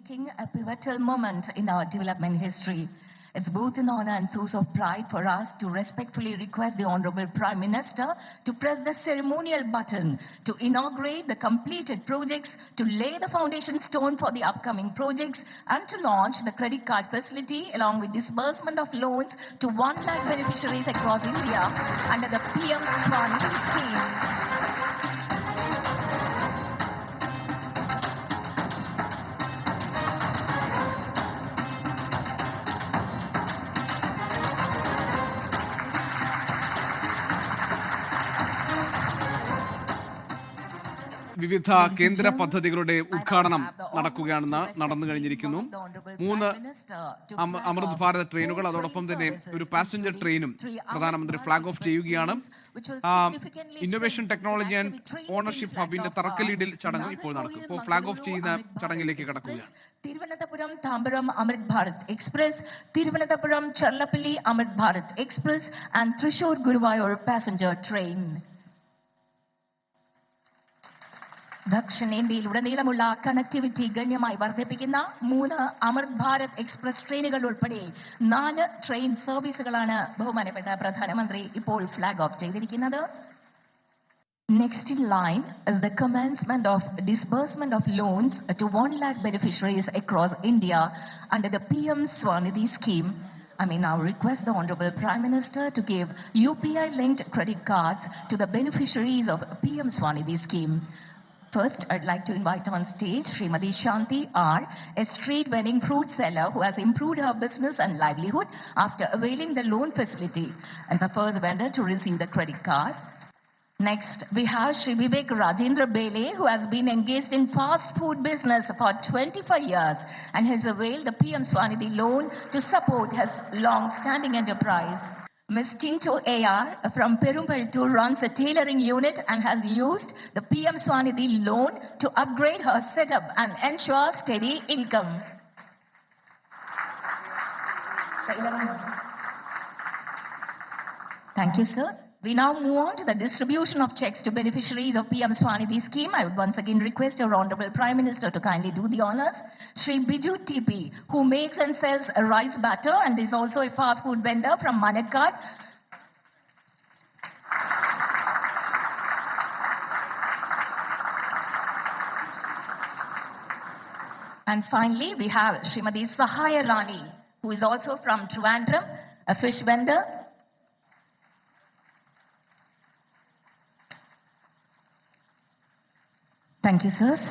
making a pivotal moment in our development history. It's both an honor and source of pride for us to respectfully request the Honorable Prime Minister to press the ceremonial button to inaugurate the completed projects, to lay the foundation stone for the upcoming projects, and to launch the credit card facility along with disbursement of loans to 1 lakh beneficiaries across India under the PM SWANidhi scheme. വിവിധ കേന്ദ്ര പദ്ധതികളുടെ ഉദ്ഘാടനം നടന്നു കഴിഞ്ഞിരിക്കുന്നു. 3 അമൃത് ഭാരത് ട്രെയിനുകൾ, അതോടൊപ്പം തന്നെ ഒരു പാസഞ്ചർ ട്രെയിനും പ്രധാനമന്ത്രി ഫ്ലാഗ് ഓഫ് ചെയ്യുകയാണ്. ഇന്നൊവേഷൻ ടെക്നോളജി ആൻഡ് ഓണർഷിപ്പ് ഹബിന്റെ തറക്കല്ലിടൽ ചടങ്ങ് ഇപ്പോൾ നടക്കും. ഇപ്പോൾ ഫ്ലാഗ് ഓഫ് ചെയ്യുന്ന ചടങ്ങിലേക്ക് കടക്കുകയാണ്. Thiruvananthapuram Tambaram Amrit Bharat express, Thiruvananthapuram Cherlapalli Amrit Bharat express and Thrissur Guruvayur passenger train. ദക്ഷിണേന്ത്യയിലുടനീളമുള്ള കണക്ടിവിറ്റി ഗണ്യമായി വർദ്ധിപ്പിക്കുന്ന 3 അമൃത് ഭാരത് എക്സ്പ്രസ് ട്രെയിനുകൾ ഉൾപ്പെടെ 4 ട്രെയിൻ സർവീസുകളാണ് ബഹുമാനപ്പെട്ട പ്രധാനമന്ത്രി ഇപ്പോൾ ഫ്ലാഗ് ഓഫ് ചെയ്തിരിക്കുന്നത്. Next in line is the commencement of disbursement of loans to 1 lakh beneficiaries across India under the PM SWANidhi scheme. I may now request the Honorable Prime Minister to give UPI-linked credit cards to the beneficiaries of PM SWANidhi scheme. First, I'd like to invite on stage Srimati Shanti R, a street vending fruit seller who has improved her business and livelihood after availing the loan facility, and the first vendor to receive the credit card. Next, we have Shri Vivek Rajendra Bele, who has been engaged in fast food business for 25 years and has availed the PM SWANidhi loan to support his long-standing enterprise. Ms. Tinto AR from Perumpaltur runs a tailoring unit and has used the PM SWANidhi loan to upgrade her setup and ensure steady income. Thank you, sir. We now move on to the distribution of checks to beneficiaries of PM SWANidhi scheme. I would once again request our Honorable Prime Minister to kindly do the honors. Shri Biju TP, who makes and sells a rice batter and is also a fast food vendor from Manakad. And finally, we have Srimati Sahaya Rani, who is also from Trivandrum, a fish vendor. Thank you, sirs.